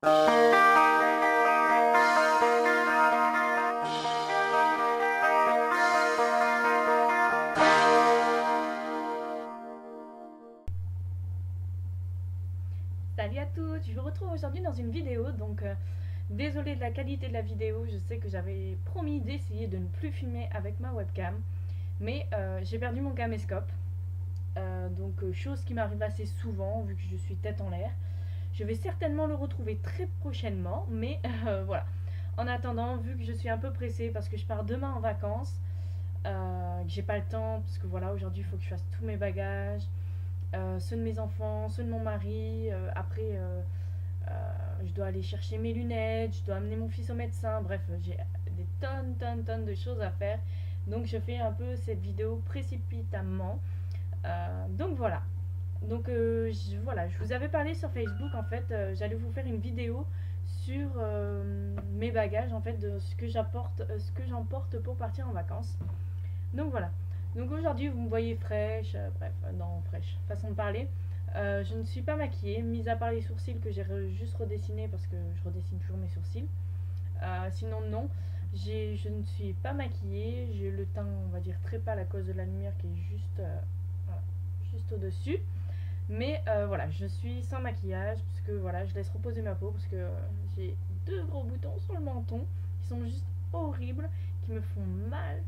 Salut à tous, je vous retrouve aujourd'hui dans une vidéo, désolée de la qualité de la vidéo, je sais que j'avais promis d'essayer de ne plus filmer avec ma webcam, mais j'ai perdu mon caméscope, chose qui m'arrive assez souvent vu que je suis tête en l'air. Je vais certainement le retrouver très prochainement, mais voilà. En attendant, vu que je suis un peu pressée parce que je pars demain en vacances, que j'ai pas le temps, parce que voilà, aujourd'hui il faut que je fasse tous mes bagages, ceux de mes enfants, ceux de mon mari. Je dois aller chercher mes lunettes, je dois amener mon fils au médecin. Bref, j'ai des tonnes de choses à faire. Donc je fais un peu cette vidéo précipitamment. Donc voilà. Voilà, je vous avais parlé sur Facebook en fait. J'allais vous faire une vidéo sur mes bagages en fait, de ce que j'emporte pour partir en vacances. Donc voilà. Donc aujourd'hui, vous me voyez fraîche, non, fraîche, façon de parler. Je ne suis pas maquillée, mis à part les sourcils que j'ai juste redessinés parce que je redessine toujours mes sourcils. Sinon, non, je ne suis pas maquillée. J'ai le teint, on va dire, très pâle à cause de la lumière qui est voilà, juste au-dessus. Mais voilà, je suis sans maquillage parce que voilà, je laisse reposer ma peau parce que j'ai deux gros boutons sur le menton qui sont juste horribles, qui me font mal,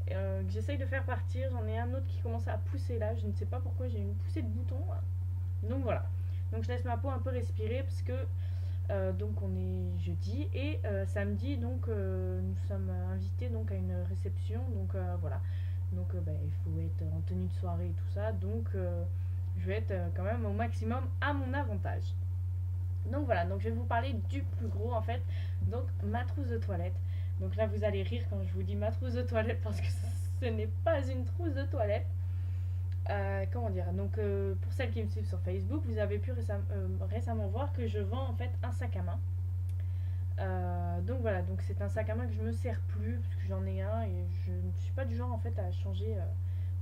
que j'essaye de faire partir. J'en ai un autre qui commence à pousser là, je ne sais pas pourquoi j'ai une poussée de boutons. Donc voilà, donc je laisse ma peau un peu respirer parce que donc on est jeudi et samedi donc nous sommes invités donc à une réception donc voilà il faut être en tenue de soirée et tout ça je vais être quand même au maximum à mon avantage. Donc voilà, donc je vais vous parler du plus gros en fait, donc ma trousse de toilette. Donc là vous allez rire quand je vous dis ma trousse de toilette parce que ce n'est pas une trousse de toilette. Comment dire, pour celles qui me suivent sur Facebook, vous avez pu récemment voir que je vends en fait un sac à main. Donc voilà, donc c'est un sac à main que je me sers plus parce que j'en ai un et je ne suis pas du genre en fait à changer.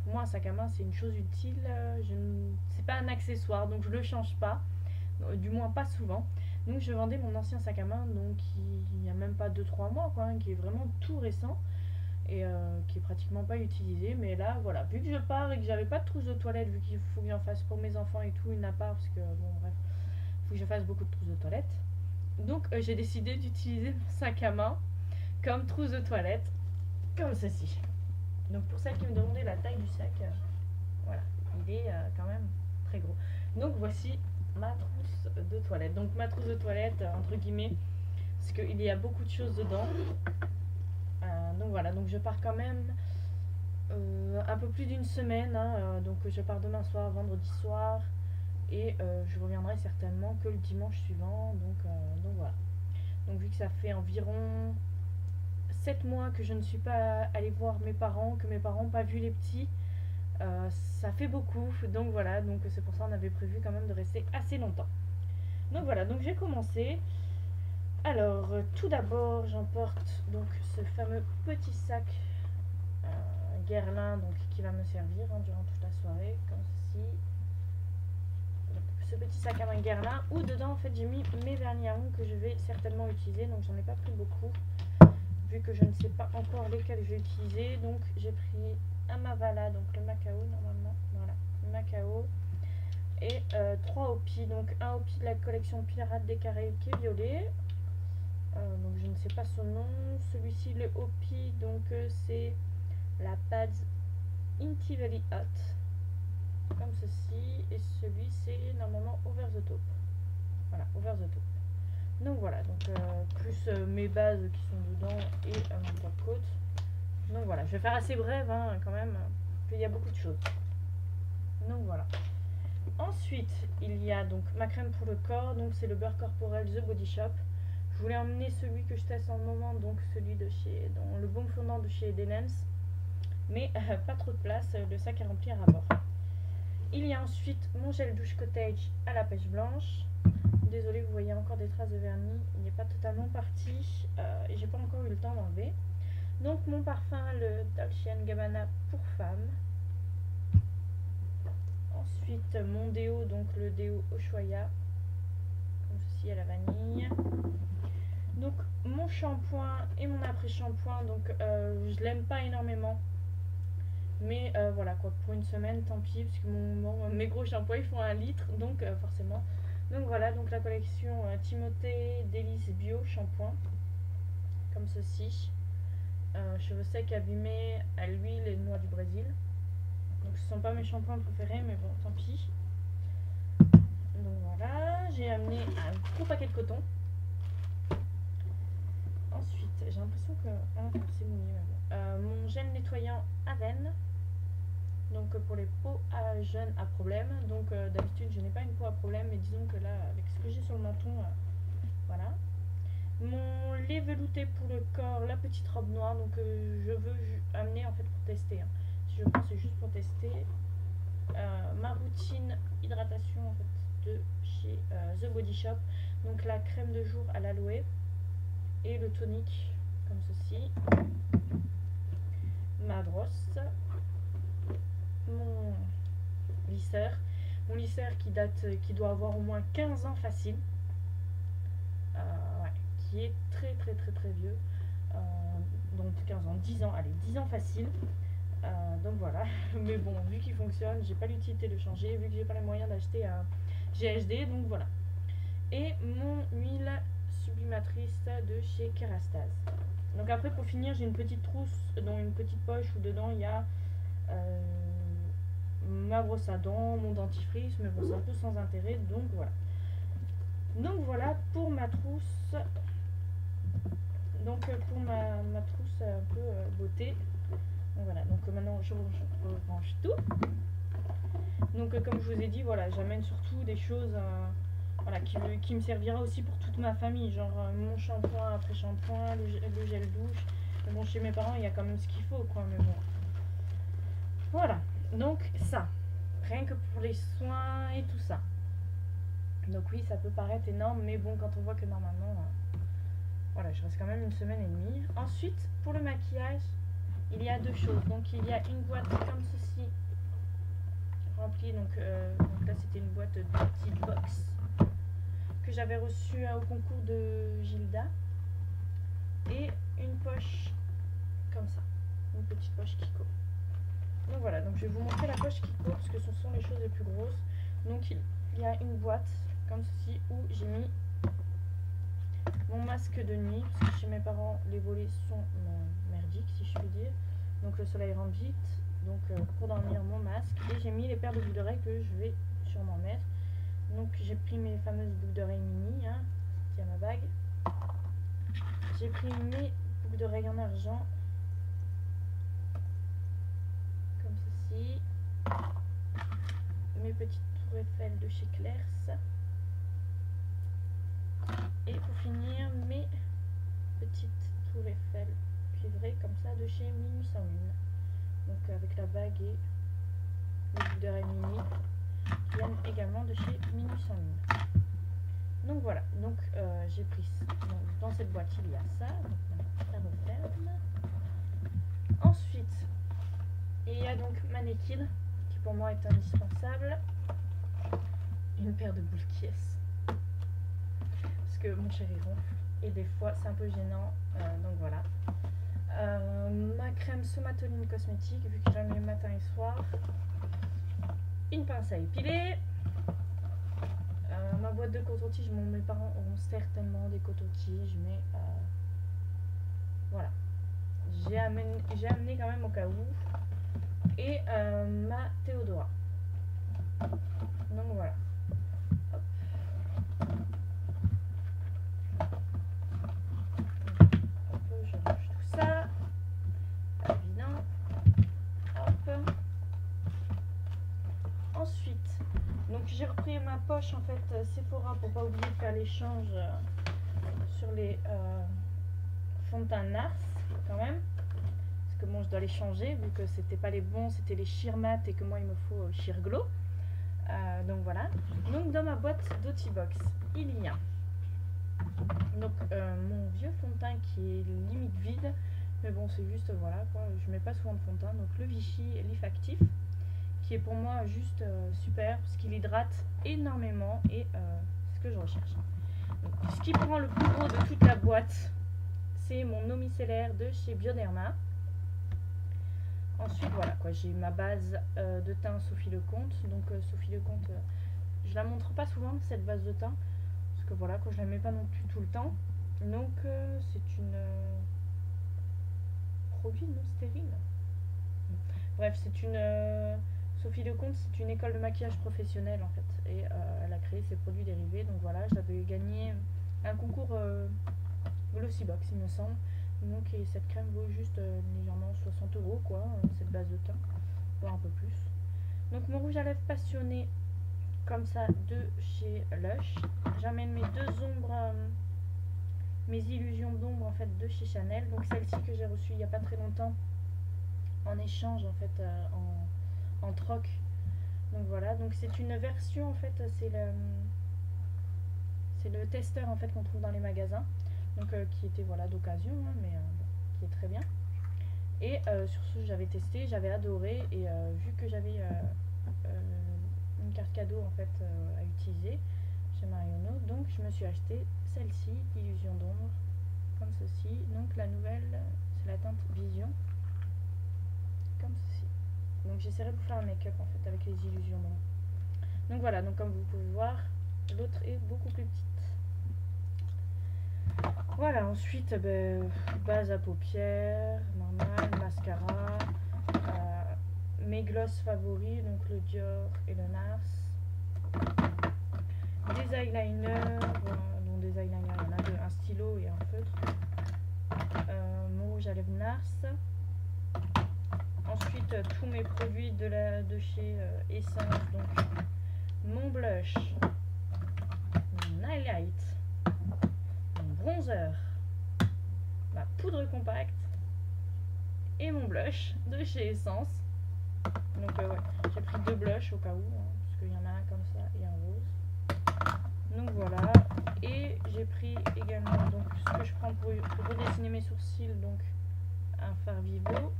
Pour moi un sac à main c'est une chose utile, c'est pas un accessoire donc je le change pas, du moins pas souvent. Donc je vendais mon ancien sac à main donc il n'y a même pas 2-3 mois quoi, hein, qui est vraiment tout récent et qui est pratiquement pas utilisé. Mais là voilà, vu que je pars et que j'avais pas de trousse de toilette, vu qu'il faut que j'en fasse pour mes enfants et tout, une à part parce que bon bref, il faut que je fasse beaucoup de trousses de toilette. Donc j'ai décidé d'utiliser mon sac à main comme trousse de toilette, comme ceci. Donc pour celles qui me demandaient la taille du sac, voilà, il est quand même très gros. Donc voici ma trousse de toilette. Donc ma trousse de toilette, entre guillemets, parce qu'il y a beaucoup de choses dedans. Donc voilà, donc je pars quand même un peu plus d'une semaine. Donc je pars demain soir, vendredi soir. Et je reviendrai certainement que le dimanche suivant. Donc voilà. Donc vu que ça fait environ 7 mois que je ne suis pas allée voir mes parents, que mes parents n'ont pas vu les petits, ça fait beaucoup. Donc voilà, donc c'est pour ça qu'on avait prévu quand même de rester assez longtemps. Donc voilà, donc j'ai commencé. Alors tout d'abord j'emporte donc ce fameux petit sac Guerlain donc, qui va me servir durant toute la soirée, comme ceci. Donc, ce petit sac à main Guerlain où dedans en fait j'ai mis mes vernis à ongles que je vais certainement utiliser, donc j'en ai pas pris beaucoup vu que je ne sais pas encore lesquels je vais utiliser. Donc j'ai pris un Mavala, donc le Macao normalement, voilà, le Macao, et 3 Hopi, donc un Hopi de la collection Pirates des Caraïbes qui est violet. Donc je ne sais pas son nom. Celui-ci, le Hopi, donc c'est la Pads Intively Hot, comme ceci, et celui c'est normalement Over the Top. Voilà, Over the Top. Donc voilà, plus mes bases qui sont dedans et mon top-coat. Donc voilà, je vais faire assez brève quand même, il y a beaucoup de choses. Donc voilà. Ensuite, il y a donc ma crème pour le corps, donc c'est le beurre corporel The Body Shop. Je voulais emmener celui que je teste en ce moment, donc celui de chez, le baume fondant de chez Denens, mais pas trop de place, le sac est rempli à ras-bord. Il y a ensuite mon gel douche cottage à la pêche blanche. Désolée, vous voyez encore des traces de vernis, il n'est pas totalement parti et j'ai pas encore eu le temps d'enlever. Donc mon parfum, le Dolce & Gabbana pour femme. Ensuite mon déo, donc le déo Ushuaïa, comme ceci aussi à la vanille. Donc mon shampoing et mon après-shampoing, donc je l'aime pas énormément. Mais voilà quoi, pour une semaine, tant pis, parce que mes gros shampoings ils font 1 litre, donc forcément. Donc voilà, donc la collection Timothée Délice Bio Shampoing, comme ceci. Cheveux secs abîmés à l'huile et noix du Brésil. Donc ce sont pas mes shampoings préférés, mais bon, tant pis. Donc voilà, j'ai amené un gros paquet de coton. Ensuite, j'ai l'impression que c'est mouillé, mais bon. Mon gel nettoyant Aven. Donc pour les peaux à jeunes à problème. Donc d'habitude je n'ai pas une peau à problème, mais disons que là avec ce que j'ai sur le menton, voilà. Mon lait velouté pour le corps, la petite robe noire. Donc je veux amener en fait pour tester. Hein. Si je pense c'est juste pour tester. Ma routine hydratation en fait de chez The Body Shop. Donc la crème de jour à l'aloe et le tonique comme ceci. Ma brosse. Mon lisseur qui doit avoir au moins 15 ans facile, ouais, qui est très vieux, donc 15 ans, 10 ans, allez 10 ans facile, donc voilà, mais bon vu qu'il fonctionne, j'ai pas l'utilité de changer, vu que j'ai pas les moyens d'acheter un GHD, donc voilà. Et mon huile sublimatrice de chez Kerastase. Donc après pour finir j'ai une petite trousse, dont une petite poche où dedans il y a ma brosse à dents, mon dentifrice, mais bon c'est un peu sans intérêt, donc voilà. Donc voilà pour ma trousse. Donc pour ma trousse un peu beauté. Donc voilà, donc maintenant je range tout. Donc comme je vous ai dit, voilà, j'amène surtout des choses voilà, qui me servira aussi pour toute ma famille, genre mon shampoing, après shampoing, le gel douche. Mais bon chez mes parents il y a quand même ce qu'il faut quoi, mais bon. Voilà, donc ça, rien que pour les soins et tout ça. Donc oui, ça peut paraître énorme, mais bon, quand on voit que normalement, voilà, je reste quand même une semaine et demie. Ensuite, pour le maquillage, il y a 2 choses. Donc il y a une boîte comme ceci, remplie, donc là c'était une boîte de petite box que j'avais reçue au concours de Gilda. Et une poche comme ça, une petite poche Kiko. Donc voilà, donc je vais vous montrer la poche Kiko parce que ce sont les choses les plus grosses. Donc il y a une boîte comme ceci où j'ai mis mon masque de nuit parce que chez mes parents les volets sont merdiques si je puis dire. Donc le soleil rentre vite, donc pour dormir mon masque, et j'ai mis les paires de boucles d'oreilles que je vais sûrement mettre. Donc j'ai pris mes fameuses boucles d'oreilles mini, hein, qui à ma bague. J'ai pris mes boucles d'oreilles en argent comme ceci, mes petites tours Eiffel de chez Claire's, et pour finir mes petites tours Eiffel cuivrées comme ça de chez Minuit sans lune, donc avec la bague et les boucles d'oreilles mini qui viennent également de chez Minuit sans lune. Donc voilà, donc j'ai pris donc, dans cette boîte il y a ça, donc la referme. Ensuite il y a donc ma Nekid qui pour moi est indispensable, une paire de boules Kies parce que mon chéri ronfle et des fois c'est un peu gênant, donc voilà. Ma crème Somatoline cosmétique vu que j'en ai matin et soir, une pince à épiler. Ma boîte de coton-tige, mes parents auront certainement des cotons-tiges, mais voilà. J'ai amené quand même au cas où. Et ma Théodora. Donc voilà. Hop. Hop, je range tout ça. Pas évident. Hop. Ensuite, donc j'ai repris ma poche en fait Sephora pour pas oublier de faire l'échange sur les fonds de teint Nars quand même, parce que bon je dois les changer vu que c'était pas les bons, c'était les Sheer Matte et que moi il me faut Sheer Glow, donc voilà. Donc dans ma boîte d'Otibox il y a donc mon vieux fond de teint qui est limite vide, mais bon c'est juste voilà quoi, je mets pas souvent de fond de teint, donc le Vichy Leaf Actif qui est pour moi juste super parce qu'il hydrate énormément et c'est ce que je recherche. Donc, ce qui prend le plus gros de toute la boîte, c'est mon eau micellaire de chez Bioderma. Ensuite, voilà quoi, j'ai ma base de teint Sophie Lecomte. Donc Sophie Lecomte, je la montre pas souvent cette base de teint parce que voilà quoi, je la mets pas non plus tout le temps. Donc c'est une produit non stérile. Bref, c'est une Sophie Lecomte, c'est une école de maquillage professionnelle en fait, et elle a créé ses produits dérivés. Donc voilà, j'avais gagné un concours Glossybox, il me semble. Donc et cette crème vaut juste légèrement 60 € quoi, cette base de teint, voire un peu plus. Donc mon rouge à lèvres passionné comme ça de chez Lush. J'amène mes deux ombres, mes illusions d'ombre en fait de chez Chanel. Donc celle-ci que j'ai reçue il n'y a pas très longtemps en échange en fait, en troc. Donc voilà, donc c'est une version en fait, c'est le testeur en fait qu'on trouve dans les magasins. Donc qui était voilà d'occasion, hein, mais bon, qui est très bien. Et sur ce j'avais testé, j'avais adoré, et vu que j'avais une carte cadeau en fait à utiliser chez Marionneau, donc je me suis acheté celle-ci, l'illusion d'ombre, comme ceci. Donc la nouvelle, c'est la teinte Vision, comme ceci. Donc j'essaierai de vous faire un make-up en fait avec les illusions d'ombre. Donc voilà, donc comme vous pouvez voir, l'autre est beaucoup plus petite. Voilà, ensuite base à paupières, normal, mascara, mes gloss favoris, donc le Dior et le NARS, des eyeliners, donc des eyeliners, il y en a deux, un stylo et un feutre, mon rouge à lèvres NARS, ensuite tous mes produits de chez Essence, donc mon blush, mon highlight, bronzer, ma poudre compacte et mon blush de chez Essence. Donc ouais, j'ai pris deux blushs au cas où, hein, parce qu'il y en a un comme ça et un rose. Donc voilà, et j'ai pris également donc ce que je prends pour redessiner mes sourcils, donc un fard Vivo,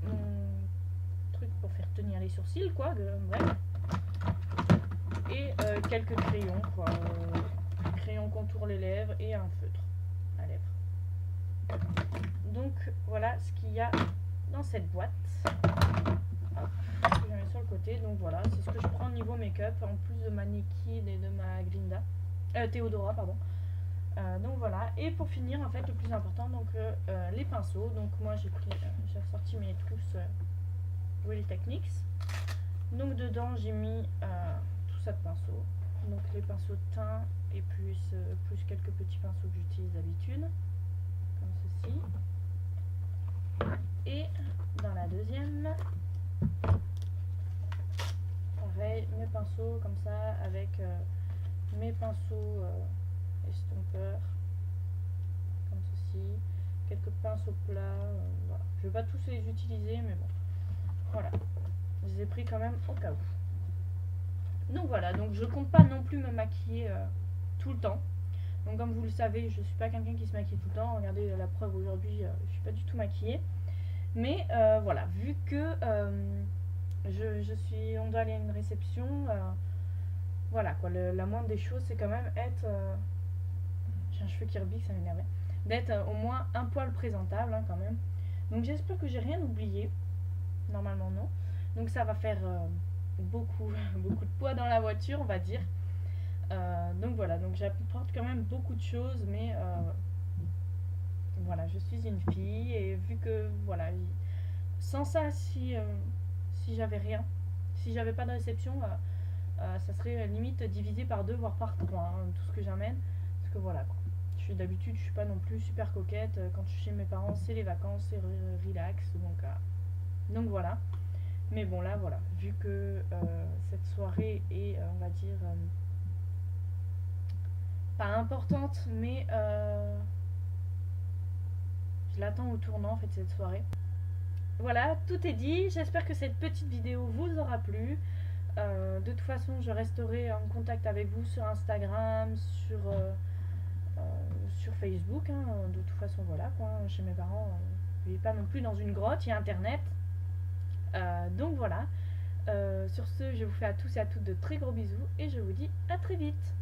mon truc pour faire tenir les sourcils quoi, bref, et quelques crayons quoi. Crayon contour les lèvres et un feutre à lèvres. Donc voilà ce qu'il y a dans cette boîte. Hop, je mets sur le côté. Donc voilà, c'est ce que je prends au niveau make-up, en plus de ma Nikki et de ma Glinda, Théodora pardon. Donc voilà, et pour finir en fait le plus important, donc les pinceaux. Donc moi j'ai ressorti mes trousses Real Techniques. Donc dedans j'ai mis tout ça de pinceaux. Donc les pinceaux de teint et plus quelques petits pinceaux que j'utilise d'habitude, comme ceci. Et dans la deuxième, pareil, mes pinceaux comme ça, avec mes pinceaux estompeurs, comme ceci, quelques pinceaux plats, voilà. Je vais pas tous les utiliser, mais bon, voilà, je les ai pris quand même au cas où. Donc voilà, donc je compte pas non plus me maquiller tout le temps. Donc comme vous le savez, je suis pas quelqu'un qui se maquille tout le temps. Regardez la preuve aujourd'hui, je suis pas du tout maquillée. Mais voilà, vu que on doit aller à une réception, voilà quoi, la moindre des choses c'est quand même être, j'ai un cheveu qui rebique, ça m'énerve, d'être au moins un poil présentable hein, quand même. Donc j'espère que j'ai rien oublié, normalement non. Donc ça va faire beaucoup de poids dans la voiture on va dire. Donc voilà, donc j'apporte quand même beaucoup de choses, mais voilà, je suis une fille, et vu que voilà, sans ça, si j'avais rien, si j'avais pas de réception, ça serait limite divisé par 2 voire par 3 hein, tout ce que j'amène, parce que voilà quoi. D'habitude je suis pas non plus super coquette, quand je suis chez mes parents c'est les vacances, c'est relax, donc voilà. Mais bon là voilà, vu que cette soirée est on va dire pas importante, mais je l'attends au tournant en fait cette soirée. Voilà, tout est dit. J'espère que cette petite vidéo vous aura plu. De toute façon, je resterai en contact avec vous sur Instagram, sur Facebook. Hein. De toute façon, voilà quoi. Chez mes parents, je ne vis pas non plus dans une grotte, il y a Internet. Donc voilà. Sur ce, je vous fais à tous et à toutes de très gros bisous et je vous dis à très vite.